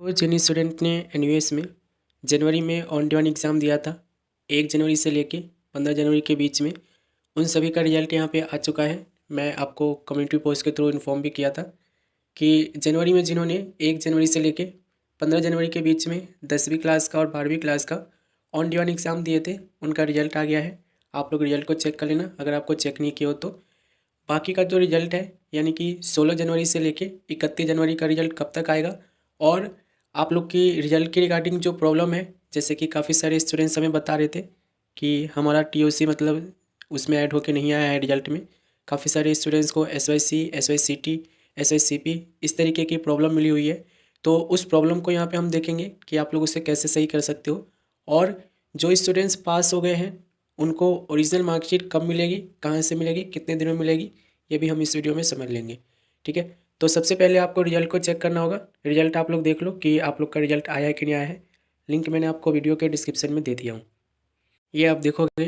वो जिन स्टूडेंट ने एनयूएस में जनवरी में ऑन ड्यू एग्ज़ाम दिया था 1 जनवरी से लेके 15 जनवरी के बीच में, उन सभी का रिजल्ट यहाँ पे आ चुका है। मैं आपको कम्युनिटी पोस्ट के थ्रू इन्फॉर्म भी किया था कि जनवरी में जिन्होंने 1 जनवरी से लेके 15 जनवरी के बीच में 10वीं क्लास का और 12वीं क्लास का ऑन ड्यू एग्ज़ाम दिए थे, उनका रिजल्ट आ गया है। आप लोग रिजल्ट को चेक कर लेना अगर आपको चेक नहीं किया हो तो। बाकी का जो रिजल्ट है यानी कि 16 जनवरी से लेके 31 जनवरी का रिजल्ट कब तक आएगा, और आप लोग की रिजल्ट के रिगार्डिंग जो प्रॉब्लम है, जैसे कि काफ़ी सारे स्टूडेंट्स हमें बता रहे थे कि हमारा टीओसी मतलब उसमें ऐड होके नहीं आया है रिजल्ट में। काफ़ी सारे स्टूडेंट्स को एसवाईसी, एसवाईसीटी, एसवाईसीपी इस तरीके की प्रॉब्लम मिली हुई है। तो उस प्रॉब्लम को यहाँ पे हम देखेंगे कि आप लोग उसे कैसे सही कर सकते हो, और जो स्टूडेंट्स पास हो गए हैं उनको ओरिजिनल मार्कशीट कब मिलेगी, कहाँ से मिलेगी, कितने दिन में मिलेगी, ये भी हम इस वीडियो में समझ लेंगे। ठीक है, तो सबसे पहले आपको रिजल्ट को चेक करना होगा। रिजल्ट आप लोग देख लो कि आप लोग का रिजल्ट आया है कि नहीं आया है। लिंक मैंने आपको वीडियो के डिस्क्रिप्शन में दे दिया हूँ। ये आप देखोगे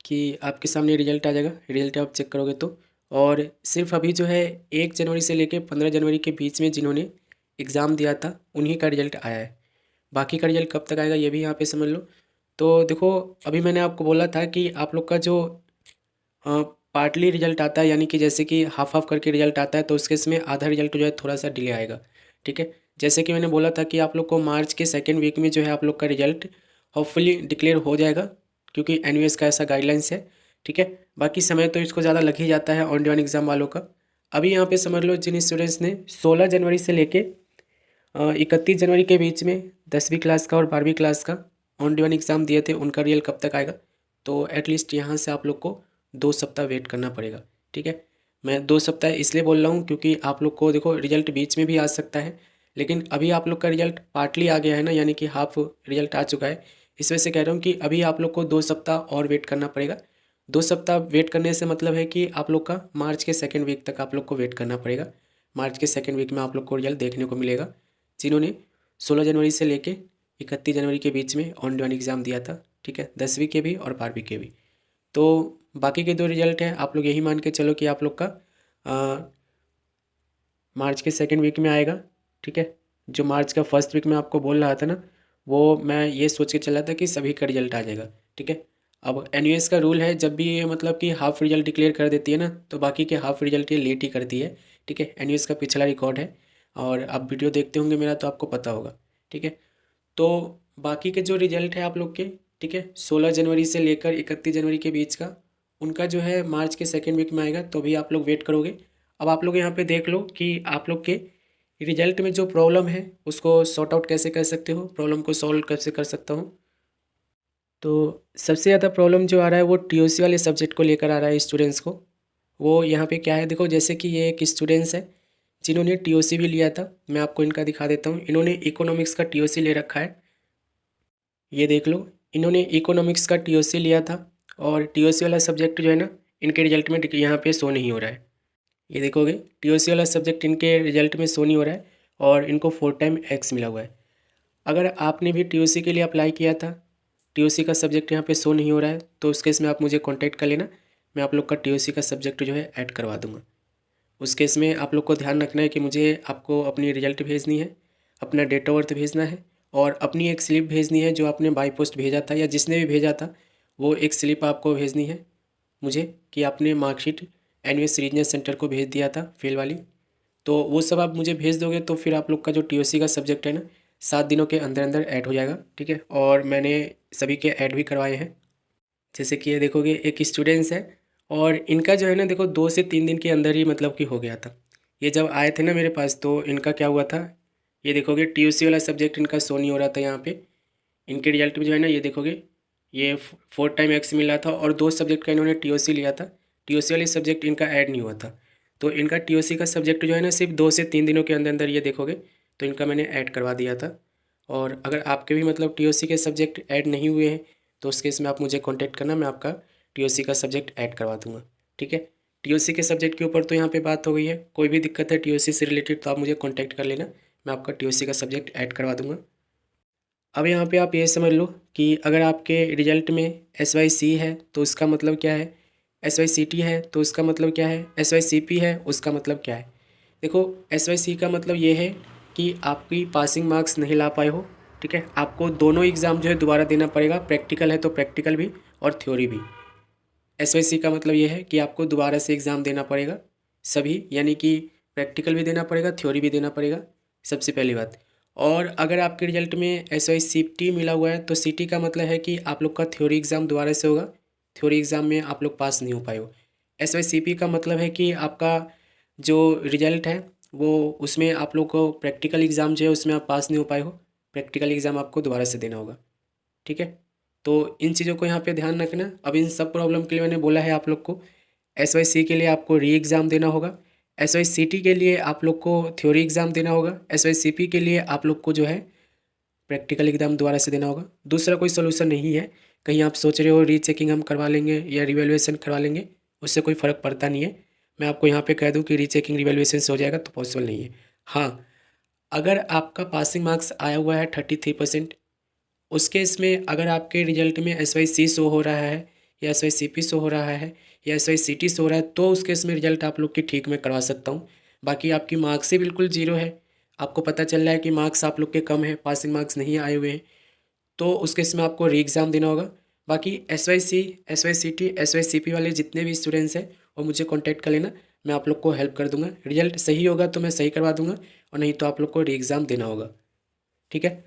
कि आपके सामने रिजल्ट आ जाएगा। रिजल्ट आप चेक करोगे तो, और सिर्फ अभी जो है 1 जनवरी से लेकर 15 जनवरी के बीच में जिन्होंने एग्ज़ाम दिया था उन्हीं का रिजल्ट आया है। बाकी का रिजल्ट कब तक आएगा ये भी यहाँ पे समझ लो। तो देखो, अभी मैंने आपको बोला था कि आप लोग का जो पार्टली रिजल्ट आता है, यानी कि जैसे कि हाफ हाफ करके रिजल्ट आता है, तो उसके इसमें आधा रिजल्ट जो है थोड़ा सा डिले आएगा। ठीक है, जैसे कि मैंने बोला था कि आप लोग को मार्च के सेकेंड वीक में जो है आप लोग का रिजल्ट होपफुली डिक्लेयर हो जाएगा, क्योंकि एनयूएस का ऐसा गाइडलाइंस है। ठीक है, बाकी समय तो इसको ज़्यादा लग ही जाता है ऑन ड्यू एग्ज़ाम वालों का। अभी यहाँ पे समझ लो जिन स्टूडेंट्स ने 16 जनवरी से लेके 31 जनवरी के बीच में 10वीं क्लास का और 12वीं क्लास का ऑन ड्यू एग्ज़ाम दिए थे, उनका रिजल्ट कब तक आएगा। तो एटलीस्ट यहाँ से आप लोग को 2 सप्ताह वेट करना पड़ेगा। ठीक है, मैं 2 सप्ताह इसलिए बोल रहा हूँ क्योंकि आप लोग को देखो रिजल्ट बीच में भी आ सकता है, लेकिन अभी आप लोग का रिजल्ट पार्टली आ गया है ना, यानी कि हाफ रिजल्ट आ चुका है। इस वजह से कह रहा हूँ कि अभी आप लोग को 2 सप्ताह और वेट करना पड़ेगा। 2 सप्ताह वेट करने से मतलब है कि आप लोग का मार्च के सेकेंड वीक तक आप लोग को वेट करना पड़ेगा। मार्च के सेकेंड वीक में आप लोग को रिजल्ट देखने को मिलेगा जिन्होंने 16 जनवरी से लेके 31 जनवरी के बीच में ऑन ड्यू एग्ज़ाम दिया था। ठीक है, 10वीं के भी और 12वीं के भी। तो बाकी के दो रिजल्ट हैं, आप लोग यही मान के चलो कि आप लोग का मार्च के सेकेंड वीक में आएगा। ठीक है, जो मार्च का फर्स्ट वीक में आपको बोल रहा था ना, वो मैं ये सोच के चला था कि सभी का रिजल्ट आ जाएगा। ठीक है, अब एनयूएस का रूल है, जब भी ये मतलब कि हाफ रिजल्ट डिक्लेयर कर देती है ना, तो बाकी के हाफ रिजल्ट ये लेट ही करती है। ठीक है, एनयूएस का पिछला रिकॉर्ड है, और आप वीडियो देखते होंगे मेरा तो आपको पता होगा। ठीक है, तो बाकी के जो रिजल्ट है आप लोग के, ठीक है, 16 जनवरी से लेकर 31 जनवरी के बीच का, उनका जो है मार्च के सेकेंड वीक में आएगा, तो भी आप लोग वेट करोगे। अब आप लोग यहाँ पे देख लो कि आप लोग के रिजल्ट में जो प्रॉब्लम है उसको सॉर्ट आउट कैसे कर सकते हो, प्रॉब्लम को सॉल्व कैसे कर सकता हूँ। तो सबसे ज़्यादा प्रॉब्लम जो आ रहा है वो टीओसी वाले सब्जेक्ट को लेकर आ रहा है स्टूडेंट्स को। वो यहाँ पे क्या है, देखो जैसे कि ये एक स्टूडेंट्स है जिन्होंने टीओसी भी लिया था। मैं आपको इनका दिखा देता हूँ। इन्होंने इकोनॉमिक्स का टीओसी ले रखा है, ये देख लो। इन्होंने इकोनॉमिक्स का टीओसी लिया था, और टीओसी वाला सब्जेक्ट जो है ना इनके रिजल्ट में यहाँ पे शो नहीं हो रहा है। ये देखोगे टीओसी वाला सब्जेक्ट इनके रिजल्ट में शो नहीं हो रहा है, और इनको 4 टाइम एक्स मिला हुआ है। अगर आपने भी टीओसी के लिए अप्लाई किया था, टीओसी का सब्जेक्ट यहाँ पे शो नहीं हो रहा है, तो उस केस में आप मुझे कांटेक्ट कर लेना। मैं आप लोग का टीओसी का सब्जेक्ट जो है ऐड करवा दूँगा। उस केस में आप लोग को ध्यान रखना है कि मुझे आपको अपनी रिजल्ट भेजनी है, अपना डेट ऑफ बर्थ भेजना है, और अपनी एक स्लिप भेजनी है जो आपने बाई पोस्ट भेजा था, या जिसने भी भेजा था वो एक स्लिप आपको भेजनी है मुझे, कि आपने मार्कशीट एनयूएस रीजनल सेंटर को भेज दिया था फेल वाली। तो वो सब आप मुझे भेज दोगे तो फिर आप लोग का जो टीओसी का सब्जेक्ट है ना 7 दिनों के अंदर अंदर ऐड हो जाएगा। ठीक है, और मैंने सभी के ऐड भी करवाए हैं। जैसे कि ये देखोगे एक स्टूडेंट्स है, और इनका जो है ना देखो 2 से 3 दिन के अंदर ही मतलब कि हो गया था। ये जब आए थे ना मेरे पास, तो इनका क्या हुआ था, ये देखोगे टीओसी वाला सब्जेक्ट इनका शो नहीं हो रहा था यहाँ पे। इनके रिजल्ट में जो है ना ये देखोगे ये 4 टाइम एक्स मिला था, और 2 सब्जेक्ट का इन्होंने टीओसी लिया था। टीओसी वाले सब्जेक्ट इनका ऐड नहीं हुआ था, तो इनका टीओसी का सब्जेक्ट जो है ना सिर्फ 2 से 3 दिनों के अंदर अंदर ये देखोगे तो इनका मैंने ऐड करवा दिया था। और अगर आपके भी मतलब टीओसी के सब्जेक्ट ऐड नहीं हुए हैं तो उस केस में आप मुझे कांटेक्ट करना, मैं आपका टीओसी का सब्जेक्ट ऐड करवा दूंगा। ठीक है, टीओसी के सब्जेक्ट के ऊपर तो यहाँ पे बात हो गई है। कोई भी दिक्कत है टीओसी से रिलेटेड तो आप मुझे कांटेक्ट कर लेना, मैं आपका टीओसी का सब्जेक्ट ऐड करवा दूंगा। अब यहाँ पे आप ये समझ लो कि अगर आपके रिजल्ट में SYC है तो उसका मतलब क्या है, SYCT है तो उसका मतलब क्या है, SYCP है उसका मतलब क्या है। देखो SYC का मतलब ये है कि आपकी पासिंग मार्क्स नहीं ला पाए हो, ठीक है। आपको दोनों एग्ज़ाम जो है दोबारा देना पड़ेगा, प्रैक्टिकल है तो प्रैक्टिकल भी और थ्योरी भी। एसवाईसी का मतलब ये है कि आपको दोबारा से एग्ज़ाम देना पड़ेगा सभी, यानी कि प्रैक्टिकल भी देना पड़ेगा, थ्योरी भी देना पड़ेगा, सबसे पहली बात। और अगर आपके रिजल्ट में SYCT मिला हुआ है तो CT का मतलब है कि आप लोग का थ्योरी एग्ज़ाम दोबारा से होगा, थ्योरी एग्ज़ाम में आप लोग पास नहीं हो पाए हो। SYCP का मतलब है कि आपका जो रिजल्ट है वो, उसमें आप लोग को प्रैक्टिकल एग्ज़ाम जो है उसमें आप पास नहीं हो पाए हो, प्रैक्टिकल एग्ज़ाम आपको दोबारा से देना होगा, ठीक है। तो इन चीज़ों को यहाँ पे ध्यान रखना। अब इन सब प्रॉब्लम के लिए मैंने बोला है आप लोग को, SYC के लिए आपको री एग्ज़ाम देना होगा, SYCT के लिए आप लोग को थ्योरी एग्ज़ाम देना होगा, SYCP के लिए आप लोग को जो है प्रैक्टिकल एग्ज़ाम दोबारा से देना होगा। दूसरा कोई सोल्यूशन नहीं है। कहीं आप सोच रहे हो रीचेकिंग हम करवा लेंगे या रिवैल्यूएशन करवा लेंगे, उससे कोई फ़र्क पड़ता नहीं है। मैं आपको यहाँ पे कह दूँ कि रीचेकिंग रिवैल्यूएशन से हो जाएगा तो पॉसिबल नहीं है। हाँ, अगर आपका पासिंग मार्क्स आया हुआ है 33%, उस केस में अगर आपके रिजल्ट में SYC शो हो रहा है या SYCP शो हो रहा है या SYCT शो हो रहा है, तो उस केस में रिजल्ट आप लोग की ठीक मैं करवा सकता हूँ। बाकी आपकी मार्क्स ही बिल्कुल ज़ीरो है, आपको पता चल रहा है कि मार्क्स आप लोग के कम है, पासिंग मार्क्स नहीं आए हुए हैं, तो उस केस में आपको री एग्ज़ाम देना होगा। बाकी SYC, SYCT, SYCP वाले जितने भी स्टूडेंट्स हैं वो मुझे कॉन्टैक्ट कर लेना, मैं आप लोग को हेल्प कर दूंगा। रिजल्ट सही होगा तो मैं सही करवा दूंगा और नहीं तो आप लोग को री एग्ज़ाम देना होगा, ठीक है।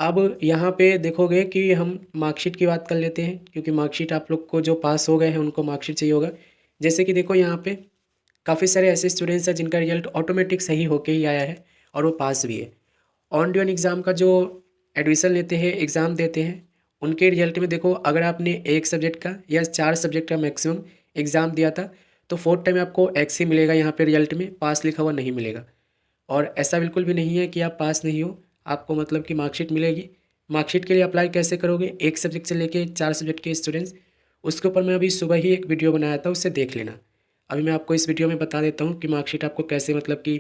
अब यहाँ पे देखोगे कि हम मार्कशीट की बात कर लेते हैं, क्योंकि मार्कशीट आप लोग को जो पास हो गए हैं उनको मार्कशीट चाहिए होगा। जैसे कि देखो यहाँ पे काफ़ी सारे ऐसे स्टूडेंट्स हैं जिनका रिजल्ट ऑटोमेटिक सही होके ही आया है और वो पास भी है। ऑन ड्यून एग्ज़ाम का जो एडमिशन लेते हैं, एग्ज़ाम देते हैं, उनके रिजल्ट में देखो अगर आपने एक सब्जेक्ट का या 4 सब्जेक्ट का मैक्सिमम एग्ज़ाम दिया था तो फोर्थ टाइम आपको एक्स ही मिलेगा, यहाँ पे रिजल्ट में पास लिखा हुआ नहीं मिलेगा। और ऐसा बिल्कुल भी नहीं है कि आप पास नहीं हो, आपको मतलब कि मार्कशीट मिलेगी। मार्कशीट के लिए अप्लाई कैसे करोगे, एक सब्जेक्ट से लेके 4 सब्जेक्ट के स्टूडेंट्स, उसके ऊपर मैं अभी सुबह ही एक वीडियो बनाया था, उससे देख लेना। अभी मैं आपको इस वीडियो में बता देता हूँ कि मार्कशीट आपको कैसे मतलब कि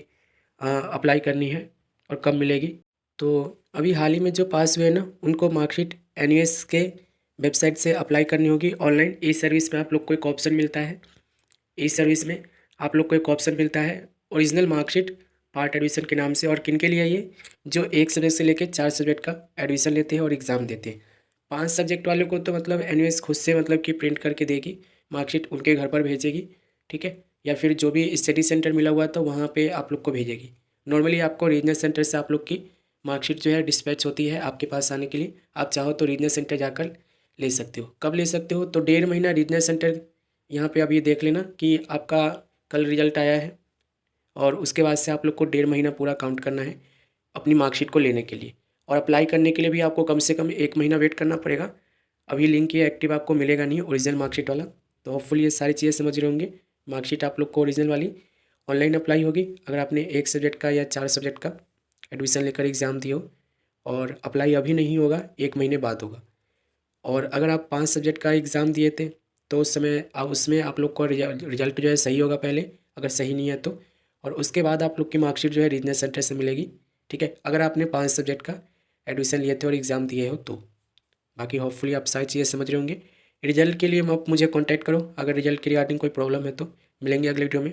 अप्लाई करनी है और कब मिलेगी। तो अभी हाल ही में जो पास हुए ना उनको मार्कशीट NUS के वेबसाइट से अप्लाई करनी होगी ऑनलाइन। ई सर्विस में आप लोग को एक ऑप्शन मिलता है, ई सर्विस में आप लोग को एक ऑप्शन मिलता है ओरिजिनल मार्कशीट पार्ट एडमिशन के नाम से। और किन के लिए ये, जो एक सब्जेक्ट से लेकर 4 सब्जेक्ट का एडमिशन लेते हैं और एग्ज़ाम देते हैं। 5 सब्जेक्ट वालों को तो मतलब NUS खुद से मतलब कि प्रिंट करके देगी, मार्कशीट उनके घर पर भेजेगी, ठीक है। या फिर जो भी स्टडी सेंटर मिला हुआ था वहाँ पे आप लोग को भेजेगी। नॉर्मली आपको रीजनल सेंटर से आप लोग की मार्कशीट जो है डिस्पैच होती है आपके पास आने के लिए। आप चाहो तो रीजनल सेंटर जाकर ले सकते हो। कब ले सकते हो, तो 1.5 महीना रीजनल सेंटर, यहाँ पे आप ये देख लेना कि आपका कल रिजल्ट आया है और उसके बाद से आप लोग को 1.5 महीना पूरा काउंट करना है अपनी मार्कशीट को लेने के लिए। और अप्लाई करने के लिए भी आपको कम से कम 1 महीना वेट करना पड़ेगा। अभी लिंक ये एक्टिव आपको मिलेगा नहीं ओरिजिनल मार्कशीट वाला। तो होपफुली ये सारी चीज़ें समझ रहे होंगे। मार्कशीट आप लोग को ओरिजिनल वाली ऑनलाइन अप्लाई होगी अगर आपने एक सब्जेक्ट का या 4 सब्जेक्ट का एडमिशन लेकर एग्ज़ाम दिए हो। और अप्लाई अभी नहीं होगा, 1 महीने बाद होगा। और अगर आप 5 सब्जेक्ट का एग्ज़ाम दिए थे तो उस समय उसमें आप लोग का रिजल्ट जो है सही होगा पहले, अगर सही नहीं है तो। और उसके बाद आप लोग की मार्कशीट जो है रीजनल सेंटर से मिलेगी, ठीक है, अगर आपने 5 सब्जेक्ट का एडमिशन लिए थे और एग्ज़ाम दिए हो तो। बाकी होपफुली आप सारी चीज़ें समझ रहे होंगे। रिजल्ट के लिए आप मुझे कॉन्टैक्ट करो अगर रिजल्ट के रिगार्डिंग कोई प्रॉब्लम है तो। मिलेंगे अगले वीडियो में।